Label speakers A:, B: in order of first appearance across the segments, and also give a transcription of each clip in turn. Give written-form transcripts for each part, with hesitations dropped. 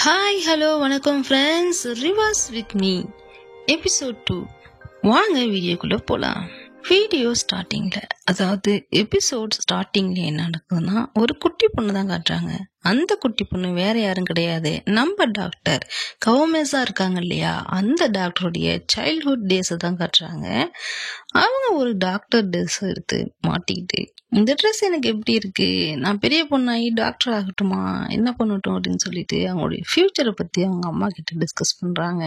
A: Hi hello வணக்கம் friends, reverse with me episode 2. வாங்க வீடியோக்குள்ள போலாம். வீடியோ ஸ்டார்டிங்ல, அதாவது எபிசோட் ஸ்டார்டிங்ல என்ன நடக்குதுன்னா, ஒரு குட்டி பொண்ணு தான் காட்டுறாங்க. அந்த குட்டி பொண்ணு வேற யாரும் கிடையாது, நம்ம டாக்டர் கவுமேசா இருக்காங்க இல்லையா, அந்த டாக்டருடைய சைல்ட்ஹுட் டேஸை தான் காட்டுறாங்க. அவங்க ஒரு டாக்டர் ட்ரெஸ் எடுத்து மாட்டிக்கிட்டு, இந்த ட்ரெஸ் எனக்கு எப்படி இருக்கு, நான் பெரிய பொண்ணாகி டாக்டர் ஆகட்டுமா, என்ன பண்ணட்டும் அப்படின்னு சொல்லிட்டு அவங்களுடைய ஃபியூச்சரை பத்தி அவங்க அம்மா கிட்ட டிஸ்கஸ் பண்றாங்க.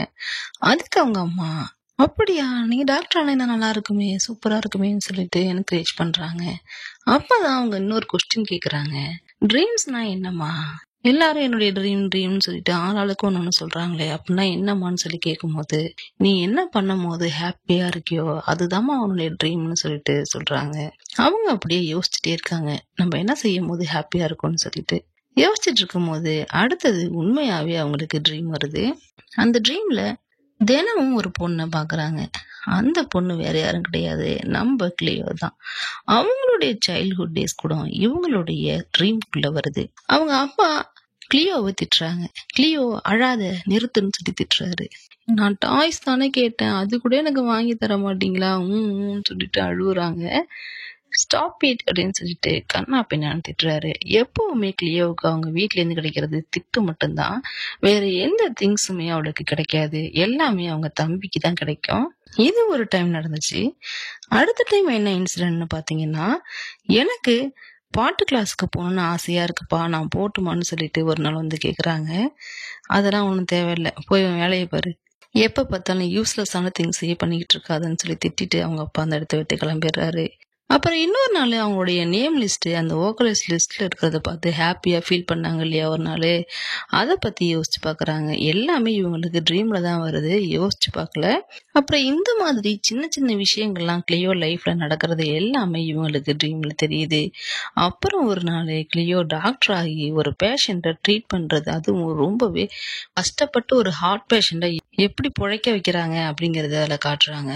A: அதுக்கு அவங்க அம்மா, அப்படியா, நீங்க டாக்டர் ஆனா நல்லா இருக்குமே, சூப்பரா இருக்குமேன்னு சொல்லிட்டு என்கரேஜ் பண்றாங்க. அப்பதான் அவங்க இன்னொரு கொஸ்டின் கேக்குறாங்க, ட்ரீம்ஸ்னா என்னம்மா? எல்லாரும் என்னுடைய ட்ரீம்னு சொல்லிட்டு ஆளாளுக்கு ஒன்னு சொல்றாங்களே, அப்படின்னா என்னம்மான்னு சொல்லி கேட்கும் போது, நீ என்ன பண்ணும் போது ஹாப்பியா இருக்கியோ அதுதாம்மா அவனுடைய ட்ரீம்னு சொல்லிட்டு சொல்றாங்க. அவங்க அப்படியே யோசிச்சுட்டே இருக்காங்க, நம்ம என்ன செய்யும் போது ஹாப்பியா இருக்கும்னு சொல்லிட்டு யோசிச்சுட்டு இருக்கும் போது அடுத்தது உண்மையாவே அவங்களுக்கு ட்ரீம் வருது. அந்த ட்ரீம்ல தினமும் ஒரு பொண்ணை பாக்குறாங்க. அந்த பொண்ணு வேற யாரும் கிடையாது, நம்ம கிளியோ தான். அவங்களுடைய சைல்ட்ஹுட் டேஸ் கூட இவங்களுடைய ட்ரீம்குள்ள வருது. அவங்க அப்பா கிளியோவை திட்டுறாங்க. கிளியோ அழாத, நிறுத்துன்னு சொல்லி திட்டுறாரு. நான் டாய்ஸ் தானே கேட்டேன், அது கூட எனக்கு வாங்கி தர மாட்டீங்களா சொல்லிட்டு அழுகுறாங்க. ஸ்டாப் இட் அப்படின்னு சொல்லிட்டு கண்ணா பின்னான்னு திட்டுறாரு. எப்பவுமே கிளியோவுக்கு அவங்க வீட்ல இருந்து கிடைக்கிறது திட்டு மட்டும்தான், வேற எந்த திங்ஸுமே அவளுக்கு கிடைக்காது. எல்லாமே அவங்க தம்பிக்கு தான் கிடைக்கும். இது ஒரு டைம் நடந்துச்சு. அடுத்த டைம் என்ன இன்சிடென்ட்னு பாத்தீங்கன்னா, எனக்கு பாட்டு கிளாஸுக்கு போகணும்னு ஆசையா இருக்குப்பா, நான் போட்டுமான்னு சொல்லிட்டு ஒரு நாள் வந்து கேக்குறாங்க. அதெல்லாம் ஒன்றும் தேவையில்லை, போய் வேலையை பாரு, எப்ப பார்த்தாலும் யூஸ்லெஸ்ஸான திங்ஸையே பண்ணிக்கிட்டு இருக்காதுன்னு சொல்லி திட்டிட்டு அவங்க அப்பா அந்த இடத்த விட்டு கிளம்பிடுறாரு. அப்புறம் இன்னொரு நாள் அவங்களுடைய நேம் லிஸ்ட், அந்த வோக்கலிஸ்ட் லிஸ்ட்ல இருக்கிறத பார்த்து ஹாப்பியா ஃபீல் பண்ணாங்க இல்லையா ஒரு நாள், அதை பத்தி யோசிச்சு பாக்குறாங்க. எல்லாமே இவங்களுக்கு ட்ரீம்ல தான் வருது, யோசிச்சு பார்க்கல. அப்புறம் இந்த மாதிரி சின்ன சின்ன விஷயங்கள்லாம் கிளியோ லைஃப்ல நடக்கிறது எல்லாமே இவங்களுக்கு ட்ரீம்ல தெரியுது. அப்புறம் ஒரு நாள் கிளியோ டாக்டர் ஆகி ஒரு பேஷண்ட்டை ட்ரீட் பண்றது, அதுவும் ரொம்பவே கஷ்டப்பட்டு ஒரு ஹார்ட் பேஷண்ட்டை எப்படி பிழைக்க வைக்கிறாங்க அப்படிங்கறத அதில் காட்டுறாங்க.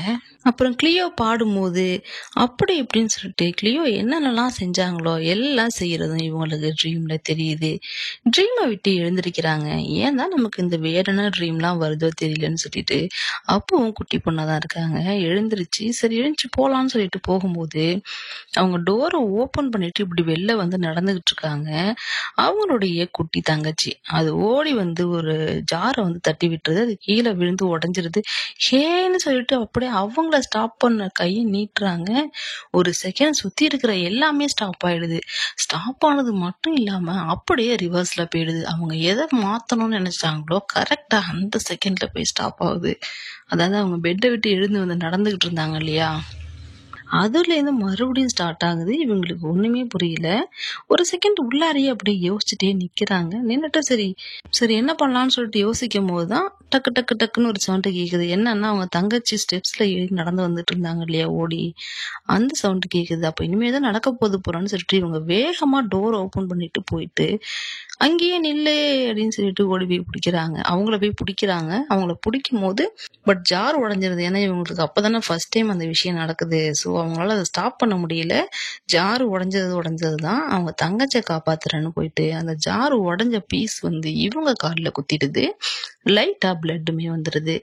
A: அப்புறம் கிளியோ பாடும்போது அப்படி இப்படின்னு சொல்லிட்டு கிளியோ என்னென்னலாம் செஞ்சாங்களோ எல்லாம் செய்யறதும் இவங்களுக்கு ட்ரீம்ல தெரியுது. ட்ரீமை விட்டு எழுந்திருக்கிறாங்க. ஏன் தான் நமக்கு இந்த வேற என்ன ட்ரீம்லாம் வருதோ தெரியலன்னு சொல்லிட்டு அப்பவும் குட்டி பொண்ணாதான் இருக்காங்க. எழுந்திருச்சு சரி எழுந்துச்சு போலான்னு சொல்லிட்டு போகும்போது அவங்க டோரை ஓபன் பண்ணிட்டு இப்படி வெளில வந்து நடந்துகிட்டு இருக்காங்க. அவங்களுடைய குட்டி தங்கச்சி அது ஓடி வந்து ஒரு ஜாரை வந்து தட்டி விட்டுருது, அது கீழே விழுந்து உடஞ்சிருது. ஹேன்னு சொல்லிட்டு அப்படியே அவங்கள ஸ்டாப் பண்ண கையை நீட்டுறாங்க. ஒரு செகண்ட் சுத்தி இருக்கிற எல்லாமே ஸ்டாப் ஆயிடுது. ஸ்டாப் ஆனது மட்டும் இல்லாம அப்படியே ரிவர்ஸ்ல போயிடுது. அவங்க எதை மாத்தணும்னு நினைச்சாங்களோ கரெக்டா அந்த செகண்ட்ல போய் ஸ்டாப் ஆகுது. அதாவது அவங்க பெட்டை விட்டு எழுந்து வந்து நடந்துகிட்டு இருந்தாங்க இல்லையா, அதுல இருந்து மறுபடியும் ஸ்டார்ட் ஆகுது. இவங்களுக்கு ஒண்ணுமே புரியல. ஒரு செகண்ட் உள்ளாரையே அப்படியே யோசிச்சுட்டே நிக்கிறாங்க. நின்னுட்டு சரி சரி என்ன பண்ணலாம்னு சொல்லிட்டு யோசிக்கும் போதுதான் டக்கு டக்கு டக்குன்னு ஒரு சவுண்ட் கேக்குது. என்னன்னா அவங்க தங்கச்சி ஸ்டெப்ஸ்ல ஏறி நடந்து வந்துட்டு இருந்தாங்க இல்லையா ஓடி, அந்த சவுண்ட் கேக்குது. அப்ப இனிமேதான் நடக்க போது போறான்னு சொல்லிட்டு இவங்க வேகமா டோர் ஓபன் பண்ணிட்டு போயிட்டு அங்கேயே நில்லு அப்படின்னு சொல்லிட்டு ஓடி போய் பிடிக்கிறாங்க. அவங்கள போய் பிடிக்கிறாங்க. அவங்கள பிடிக்கும் போது பட் ஜார் உடஞ்சிருது. ஏன்னா இவங்களுக்கு அப்பதானே ஃபர்ஸ்ட் டைம் அந்த விஷயம் நடக்குது. ஸோ அவங்களால அதை ஸ்டாப் பண்ண முடியல. ஜாரு உடஞ்சதுதான். அவங்க தங்கச்சியை காப்பாத்துறேன்னு போயிட்டு அந்த ஜாரு உடஞ்ச பீஸ் வந்து இவங்க காலில் குத்திடுது. லைட்டா பிளட்டுமே வந்துடுது.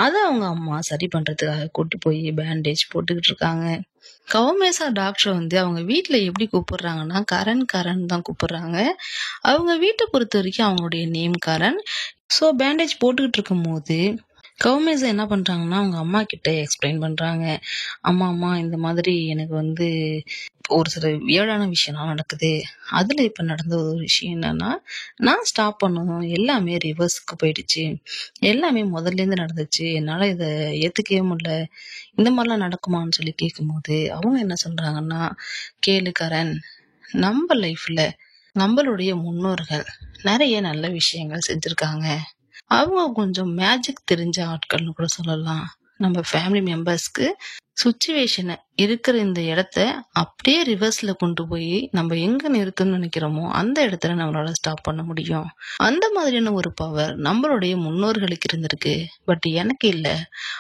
A: அதை அவங்க அம்மா சரி பண்றதுக்காக கூட்டு போய் பேண்டேஜ் போட்டுக்கிட்டு இருக்காங்க. கவுமேசா டாக்டர் வந்து அவங்க வீட்டுல எப்படி கூப்பிடுறாங்கன்னா கரண் தான் கூப்பிடுறாங்க. அவங்க வீட்டை பொறுத்த வரைக்கும் அவங்களுடைய நேம் கரண். ஸோ பேண்டேஜ் போட்டுக்கிட்டு இருக்கும் போது கவுமேசா என்ன பண்றாங்கன்னா அவங்க அம்மா கிட்ட எக்ஸ்பிளைன் பண்றாங்க. அம்மா இந்த மாதிரி எனக்கு வந்து ஒரு சில வியர்டான விஷயம்லாம் நடக்குது. அதுல இப்ப நடந்த ஒரு விஷயம் என்னன்னா, நான் ஸ்டாப் பண்ணதும் எல்லாமே ரிவர்ஸுக்கு போயிடுச்சு. எல்லாமே முதல்ல இருந்து நடந்துச்சு. என்னால இதை ஏத்துக்கவே முடியல. இந்த மாதிரிலாம் நடக்குமான்னு சொல்லி கேட்கும்போது அவங்க என்ன சொல்றாங்கன்னா, கேளு கரண், நம்ம லைஃப்ல நம்மளுடைய முன்னோர்கள் நிறைய நல்ல விஷயங்கள் செஞ்சிருக்காங்க. அவங்க கொஞ்சம் மேஜிக் தெரிஞ்ச ஆட்கள்னு கூட சொல்லலாம். நம்ம ஃபேமிலி மெம்பர்ஸ்க்கு சுச்சுவேஷனை இருக்கிற இந்த இடத்த அப்படியே ரிவர்ஸ்ல கொண்டு போய் நம்ம எங்க நிறுத்தணும்னு நினைக்கிறோமோ அந்த இடத்துல நம்மளால ஸ்டாப் பண்ண முடியும். அந்த மாதிரியான ஒரு பவர் நம்மளுடைய முன்னோர்களுக்கு இருந்திருக்கு. பட் எனக்கு இல்லை.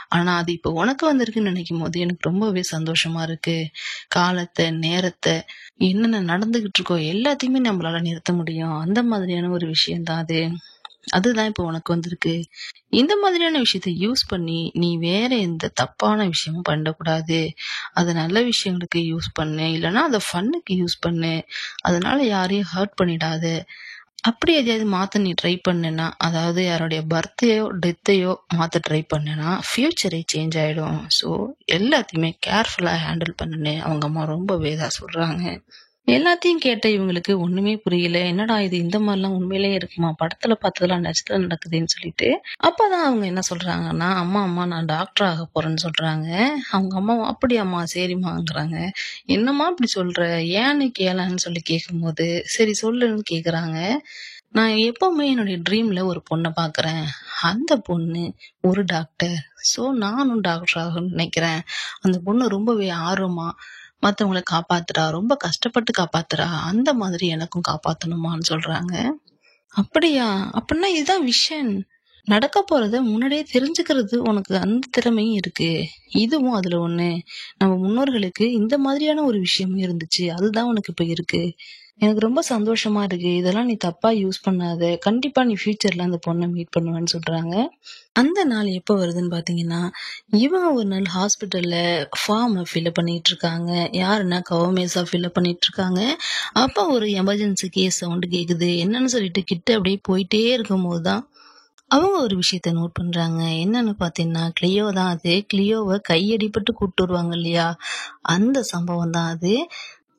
A: ஆனா அது இப்ப உனக்கு வந்திருக்குன்னு நினைக்கும் போது எனக்கு ரொம்பவே சந்தோஷமா இருக்கு. காலத்தை நேரத்தை என்னென்ன நடந்துகிட்டு இருக்கோ எல்லாத்தையுமே நம்மளால நிறுத்த முடியும். அந்த மாதிரியான ஒரு விஷயம் தான் அது. அதுதான் இப்போ உனக்கு வந்திருக்கு. இந்த மாதிரியான விஷயத்த யூஸ் பண்ணி நீ வேற எந்த தப்பான விஷயமும் பண்ணக்கூடாது. அத நல்ல விஷயங்களுக்கு யூஸ் பண்ணு. இல்லன்னா அத ஃபன்னுக்கு யூஸ் பண்ணு. அதனால யாரையும் ஹர்ட் பண்ணிடாத. அப்படி எதையாவது மாத்த நீ ட்ரை பண்ணேன்னா, அதாவது யாருடைய பர்த்தையோ, டெத்தையோ மாத்த ட்ரை பண்ணேன்னா, ஃபியூச்சரே சேஞ்ச் ஆயிடும். ஸோ எல்லாத்தையுமே கேர்ஃபுல்லா ஹேண்டில் பண்ணுன்னு அவங்க அம்மா ரொம்பவே இதா சொல்றாங்க. எல்லாத்தையும் கேட்ட இவங்களுக்கு ஒண்ணுமே புரியல. என்னடா இது இந்த மாதிரிலாம் உண்மையிலேயே இருக்குமா? படத்துல பார்த்ததெல்லாம் நிஜத்துல நடக்குதுன்னு சொல்லிட்டு, அப்பதான் அவங்க என்ன சொல்றாங்கன்னா, அம்மா நான் டாக்டர் ஆக போறேன்னு சொல்றாங்க. அவங்க அம்மாவும் அப்படியாம்மா சரிம்மாங்கிறாங்க. என்னம்மா இப்படி சொல்ற? ஏன்னு கேளன்னு சொல்லி கேட்கும்போது, சரி சொல்லுன்னு கேக்குறாங்க. நான் எப்பவுமே என்னுடைய ட்ரீம்ல ஒரு பொண்ணை பாக்குறேன். அந்த பொண்ணு ஒரு டாக்டர். சோ நானும் டாக்டர் ஆகணும்னு நினைக்கிறேன். அந்த பொண்ணு ரொம்பவே ஆர்வமா மத்தவங்கள காப்பாத்துறா. ரொம்ப கஷ்டப்பட்டு காப்பாத்துறா. அந்த மாதிரி எனக்கும் காப்பாத்தணுமான்னு சொல்றாங்க. அப்படியா? அப்படின்னா இதுதான் விஷன். நடக்க போறத முன்னாடியே தெரிஞ்சுக்கிறது உனக்கு அந்த திறமையும் இருக்கு. இதுவும் அதுல ஒண்ணு. நம்ம முன்னோர்களுக்கு இந்த மாதிரியான ஒரு விஷயமும் இருந்துச்சு. அதுதான் உனக்கு இப்ப இருக்கு. எனக்கு ரொம்ப சந்தோஷமா இருக்கு. இதெல்லாம் நீ தப்பா யூஸ் பண்ணாத. கண்டிப்பா நீ ஃபியூச்சர்ல அந்த பொண்ண மீட் பண்ணுவேன்னு சொல்றாங்க. அந்த நாள் எப்போ வருதுன்னு பாத்தீங்கன்னா, இவங்க ஒரு நாள் ஹாஸ்பிட்டல்ல ஃபார்ம ஃபில்அப் பண்ணிட்டு இருக்காங்க. யாருன்னா கவமேசா ஃபில்அப் பண்ணிட்டு இருக்காங்க. அப்ப ஒரு எமர்ஜென்சி கேஸ் சவுண்ட் கேக்குது. என்னன்னு சொல்லிட்டு கிட்ட அப்படியே போயிட்டே இருக்கும்போது தான் அவங்க ஒரு விஷயத்த நோட் பண்றாங்க. என்னன்னு பாத்தீங்கன்னா, கிளியோ தான் அது. கிளியோவை கையடிபட்டு கூட்டு வருவாங்க இல்லையா? அந்த சம்பவம் தான் அது.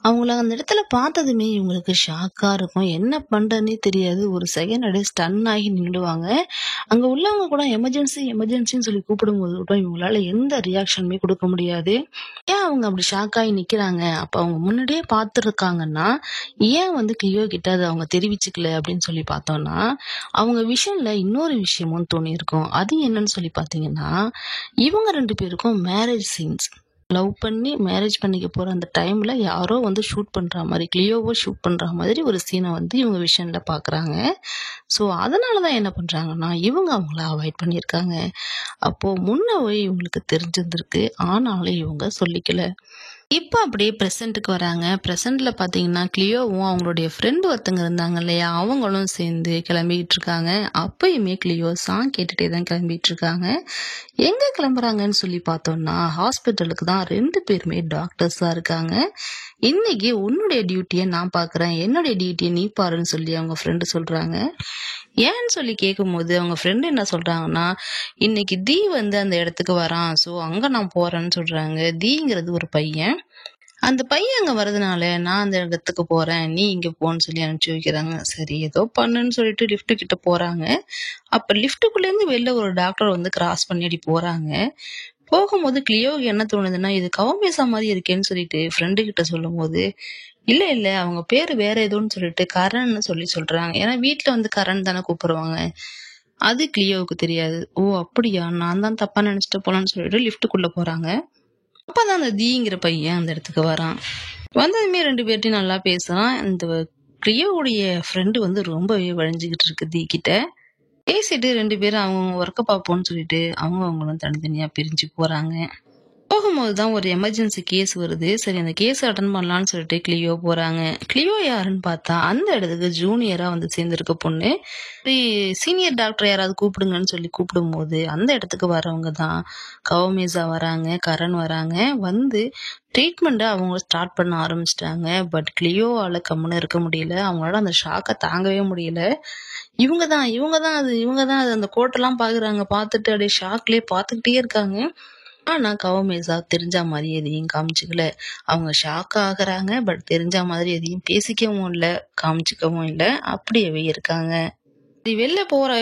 A: அவங்கள அந்த இடத்துல பார்த்ததுமே இவங்களுக்கு ஷாக்கா இருக்கும். என்ன பண்றதுன்னே தெரியாது. ஒரு செகண்ட் அப்படியே ஸ்டன் ஆகி நின்னுடுவாங்க. அங்க உள்ளவங்க கூட எமர்ஜென்சின்னு சொல்லி கூப்பிடும்போது கூட இவங்களால எந்த ரியாக்ஷனுமே கொடுக்க முடியாது. ஏன் அவங்க அப்படி ஷாக் ஆகி நிக்கிறாங்க? அப்ப அவங்க முன்னாடியே பார்த்துருக்காங்கன்னா, ஏன் வந்து கிளியோ கிட்ட அதை அவங்க தெரிவிச்சுக்கல அப்படின்னு சொல்லி பார்த்தோம்னா, அவங்க விஷன்ல இன்னொரு விஷயமும் தோணியிருக்கும். அது என்னன்னு சொல்லி பார்த்தீங்கன்னா, இவங்க 2 பேருக்கும் மேரேஜ் சீன்ஸ். லவ் பண்ணி மேரேஜ் பண்ணிக்க போற அந்த டைம்ல யாரோ வந்து ஷூட் பண்ற மாதிரி, கிளியோவோ ஷூட் பண்ற மாதிரி ஒரு சீனை வந்து இவங்க விஷன்ல பாக்குறாங்க. ஸோ அதனாலதான் என்ன பண்றாங்கன்னா, இவங்க அவங்கள அவாய்ட் பண்ணியிருக்காங்க. அப்போ முன்னவே இவங்களுக்கு தெரிஞ்சிருந்திருக்கு. ஆனாலும் இவங்க சொல்லிக்கல. இப்ப அப்படியே பிரசன்ட்டுக்கு வராங்க. பிரசன்ட்ல பாத்தீங்கன்னா, கிளியோவும் அவங்களுடைய ஃப்ரெண்ட் ஒருத்தங்க இருந்தாங்க இல்லையா? அவங்களும் சேர்ந்து கிளம்பிட்டு இருக்காங்க. அப்பயுமே கிளியோ சாங் கேட்டுட்டே தான் கிளம்பிட்டு இருக்காங்க. எங்க கிளம்புறாங்கன்னு சொல்லி பார்த்தோம்னா, ஹாஸ்பிட்டலுக்கு தான். 2 பேருமே டாக்டர்ஸா இருக்காங்க. இன்னைக்கு உன்னுடைய டியூட்டியை நான் பாக்குறேன், என்னுடைய டியூட்டியை நீ பாருன்னு சொல்லி அவங்க ஃப்ரெண்டு சொல்றாங்க. ஏன்னு சொல்லி கேட்கும்போது அவங்க ஃப்ரெண்டு என்ன சொல்றாங்கன்னா, இன்னைக்கு தீ வந்து அந்த இடத்துக்கு வரான். ஸோ அங்க நான் போறேன்னு சொல்றாங்க. தீங்கிறது ஒரு பையன். அந்த பையன் அங்க வரதுனால நான் அந்த இடத்துக்கு போறேன், நீ இங்க போன்னு சொல்லி அனுப்பிச்சு வைக்கிறாங்க. சரி ஏதோ பண்ணுன்னு சொல்லிட்டு லிஃப்ட் கிட்ட போறாங்க. அப்ப லிஃப்ட்டுக்குள்ள இருந்து வெளில ஒரு டாக்டர் வந்து கிராஸ் பண்ணி அப்படி போறாங்க. போகும்போது கிளியோவுக்கு என்ன தோணுதுன்னா, இது கவமேசா மாதிரி இருக்கேன்னு சொல்லிட்டு ஃப்ரெண்டு கிட்ட சொல்லும்போது, இல்ல அவங்க பேரு வேற ஏதோன்னு சொல்லிட்டு கரண்னு சொல்லி சொல்றாங்க. ஏன்னா வீட்ல வந்து கரண் தானே கூப்பிடுவாங்க. அது கிளியோவுக்கு தெரியாது. ஓ அப்படியா, நான் தான் தப்பா நினைச்சிட்டு போலான்னு சொல்லிட்டு லிஃப்ட்டுக்குள்ள போறாங்க. அப்பதான் அந்த தீங்கிற பையன் அந்த இடத்துக்கு வரான். வந்ததுமே 2 பேர்ட்டையும் நல்லா பேசுறான். இந்த கிளியோவுடைய ஃப்ரெண்டு வந்து ரொம்பவே வழிஞ்சுகிட்டு இருக்கு தீ கிட்ட. பேசிட்டு 2 பேரும் அவங்க ஒர்க்க பார்ப்போம்னு சொல்லிட்டு அவங்களும் தனித்தனியா பிரிஞ்சு போறாங்க. போகும்போது தான் ஒரு எமர்ஜென்சி கேஸ் வருது. சரி அந்த கேஸ் அட்டன் பண்ணலாம்னு சொல்லிட்டு கிளியோ போறாங்க. கிளியோ யாருன்னு பார்த்தா அந்த இடத்துக்கு ஜூனியரா வந்து சேர்ந்திருக்க பொண்ணு. சீனியர் டாக்டர் யாராவது கூப்பிடுங்கன்னு சொல்லி கூப்பிடும்போது அந்த இடத்துக்கு வரவங்க தான் கவமேசா வராங்க, கரண் வராங்க. வந்து ட்ரீட்மெண்ட்டை அவங்க ஸ்டார்ட் பண்ண ஆரம்பிச்சிட்டாங்க. பட் கிளியோவால கம்முன்னு இருக்க முடியல. அவங்களால அந்த ஷாக்கை தாங்கவே முடியல. இவங்க தான் அது அந்த கோட்டெல்லாம் பாக்குறாங்க. பார்த்துட்டு அப்படியே ஷாக்லயே பார்த்துக்கிட்டே இருக்காங்க. ஆனா கவமேசா தெரிஞ்ச மாதிரி எதையும் காமிச்சுக்கல. அவங்க ஷாக் ஆகுறாங்க. பட் தெரிஞ்ச மாதிரி எதையும் பேசிக்கவும் இல்ல, காமிச்சுக்கவும் இல்ல. அப்படியே இருக்காங்க. சரி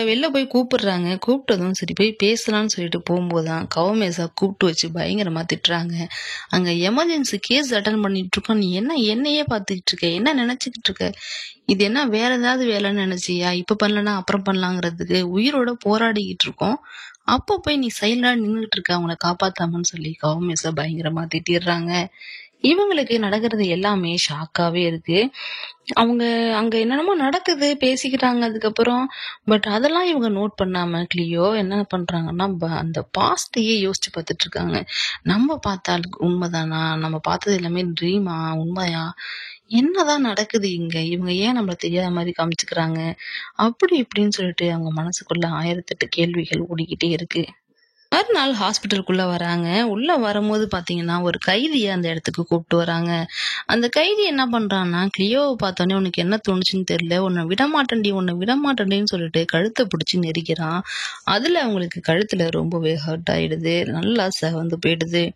A: வெளில போய் கூப்பிடுறாங்க. கூப்பிட்டதும் சரி போய் பேசலாம்னு சொல்லிட்டு போகும்போதுதான் கவமேசா கூப்பிட்டு வச்சு பயங்கரமா திட்டுறாங்க. அங்க எமர்ஜென்சி கேஸ் அட்டன் பண்ணிட்டு இருக்கோம். நீ என்ன என்னையே பார்த்துக்கிட்டு இருக்க? என்ன நினைச்சுக்கிட்டு இருக்க? இது என்ன வேற ஏதாவது வேலைன்னு நினைச்சியா? இப்ப பண்ணலன்னா அப்புறம் பண்ணலாங்கிறதுக்கு உயிரோட போராடிக்கிட்டு இருக்கோம். அப்ப போய் நீ சைலண்டா நின்னுட்டு இருக்க அவங்கள காப்பாத்தாமன்னு சொல்லி கவமேசா பயங்கரமா திட்டிடுறாங்க. இவங்களுக்கு நடக்கிறது எல்லாமே ஷாக்காவே இருக்கு. அவங்க அங்க என்னென்னமோ நடக்குது, பேசிக்கிட்டாங்க அதுக்கப்புறம். பட் அதெல்லாம் இவங்க நோட் பண்ணாம கிளியோ என்ன பண்றாங்கன்னா, அந்த பாஸ்டையே யோசிச்சு பார்த்துட்டு இருக்காங்க. நம்ம பார்த்தா உண்மைதானா? நம்ம பார்த்தது எல்லாமே ட்ரீமா? உண்மையா? என்னதான் நடக்குது இங்க? இவங்க ஏன் நம்மள தெரியாத மாரி காமிச்சுக்கிறாங்க? அப்படி இப்படின்னு சொல்லிட்டு அவங்க மனசுக்குள்ள 1008 கேள்விகள் ஓடிக்கிட்டே இருக்கு. மறுநாள் ஹாஸ்பிட்டலுக்குள்ள வராங்க. உள்ள வரும்போது பாத்தீங்கன்னா, ஒரு கைதிய அந்த இடத்துக்கு கூப்ட்டு வராங்க. அந்த கைதி என்ன பண்றான்னா, கிளியோவ பார்த்தோனே உனக்கு என்ன தோணுச்சுன்னு தெரியல. உன்ன விடமாட்டேன்டின்னு சொல்லிட்டு கழுத்த பிடிச்சு நெரிக்கிறான். அதுல அவங்களுக்கு கழுத்துல ரொம்பவே ஹர்ட் ஆயிடுது. நல்லா செவந்து போயிடுது.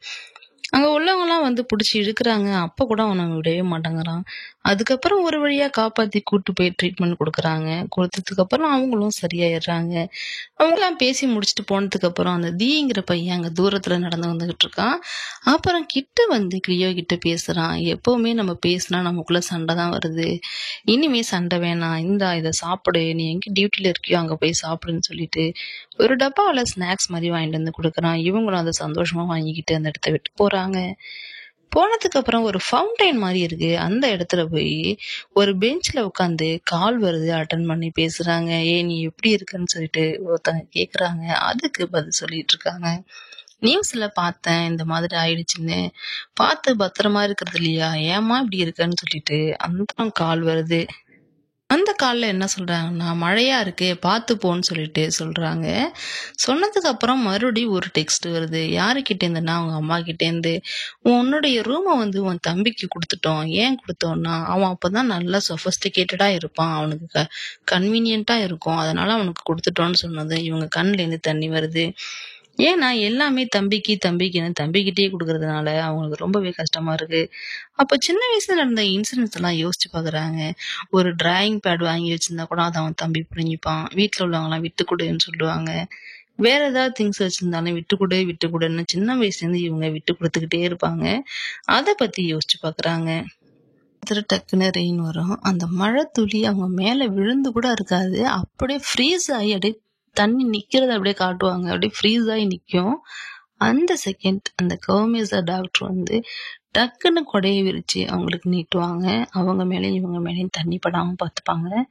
A: அங்க உள்ளவங்கலாம் வந்து புடிச்சு இழுக்குறாங்க. அப்ப கூட அவன விடவே மாட்டேங்கிறான். அதுக்கப்புறம் ஒரு வழியா காப்பாத்தி கூட்டு போய் ட்ரீட்மெண்ட் குடுக்குறாங்க. குடுத்ததுக்கப்புறம் அவங்களும் சரியாயிடுறாங்க. அவங்கலாம் பேசி முடிச்சுட்டு போனதுக்கப்புறம், அந்த தீங்கிற பையன் அங்க தூரத்துல நடந்து வந்துகிட்டு இருக்கான். அப்புறம் கிட்ட வந்து கிளியோ கிட்ட பேசுறான். எப்பவுமே நம்ம பேசினா நமக்குள்ள சண்டை தான் வருது. இனிமே சண்டை வேணாம். இந்தா இத சாப்பிடு. நீ எங்க டியூட்டில இருக்கியோ அங்க போய் சாப்பிடுன்னு சொல்லிட்டு, ஒரு டப்பாவுல ஸ்நாக்ஸ் மாரி வாங்கிட்டு வந்து குடுக்குறான். இவங்களும் அத சந்தோஷமா வாங்கிக்கிட்டு அந்த இடத்த விட்டு போறாங்க. போனதுக்கு அப்புறம் ஒரு ஃபவுண்டைன் மாரி இருக்கு. அந்த இடத்துல போய் ஒரு பெஞ்ச்ல உட்காந்து கால் வருது அட்டெண்ட் பண்ணி பேசுறாங்க. "ஏய் நீ எப்படி இருக்கன்னு?" சொல்லிட்டு ஒருத்தங்க கேட்குறாங்க. அதுக்கு பதில் சொல்லிட்டு இருக்காங்க. "நியூஸ்ல பார்த்தேன் இந்த மாதிரி ஆயிடுச்சுன்னு. பார்த்து பத்திரமா இருக்கிறது இல்லையா? ஏம்மா இப்படி இருக்கன்னு?" சொல்லிட்டு அந்த கால் வருது. அந்த கால்ல என்ன சொல்றாங்கன்னா, "மழையா இருக்கு பார்த்து போன்னு" சொல்லிட்டு சொல்றாங்க. சொன்னதுக்கு அப்புறம் மறுபடியும் ஒரு டெக்ஸ்ட் வருது. யாருகிட்டேருந்துன்னா, அவங்க அம்மாகிட்டேருந்து. "உன்னுடைய ரூம வந்து உன் தம்பிக்கு குடுத்துட்டோம். ஏன் குடுத்தோம்னா, அவன் அப்பதான் நல்லா சொஃபஸ்டிகேட்டடா இருப்பான். அவனுக்கு கன்வீனியன்ட்டா இருக்கும். அதனால அவனுக்கு குடுத்துட்டோம்னு" சொன்னது இவங்க கண்லேருந்து தண்ணி வருது. ஏன்னா எல்லாமே தம்பிக்குன்னு தம்பிகிட்டயே குடுக்கறதுனால அவங்களுக்கு ரொம்பவே கஷ்டமா இருக்கு. அப்ப சின்ன வயசுல நடந்த இன்சிடென்ட்ஸ் எல்லாம் யோசிச்சு பாக்குறாங்க. ஒரு டிராயிங் பேட் வாங்கி வச்சிருந்தா கூட அத அவன் தம்பி புடுங்கிப்பான். வீட்ல உள்ளவங்கலாம் விட்டு குடுன்னு சொல்லுவாங்க. வேற ஏதாவது திங்ஸ் வச்சிருந்தாலும் விட்டு குடுன்னு சின்ன வயசுலேருந்து இவங்க விட்டு குடுத்துக்கிட்டே இருப்பாங்க. அத பத்தி யோசிச்சு பாக்குறாங்க. டக்குன்னு ரெயின் வரும். அந்த மழை துளி அவங்க மேல விழுந்து கூட இருக்காது. அப்படியே ஃப்ரீஸ் ஆயி அப்படியே தண்ணி நிக்கிறத அப்படியே காட்டுவாங்க. அப்படியே ஃப்ரீஸ் ஆயி நிக்கும். அந்த செகண்ட் அந்த கௌமேசா டாக்டர் வந்து டக்குன்னு கொடைய விரிச்சு அவங்களுக்கு நீட்டுவாங்க. அவங்க மேலயும் இவங்க மேலயும் தண்ணி படாம பாத்துப்பாங்க.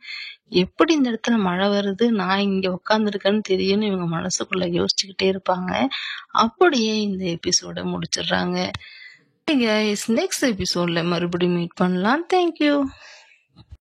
A: எப்படி இந்த இடத்துல மழை வருது, நான் இங்க உட்கார்ந்துருக்கேன்னு தெரியும்னு இவங்க மனசுக்குள்ள யோசிச்சுக்கிட்டே இருப்பாங்க. அப்படியே இந்த எபிசோட முடிச்சிடுறாங்க. கைஸ், நெக்ஸ்ட் எபிசோட்ல மறுபடியும் மீட் பண்ணலாம். தேங்க்யூ.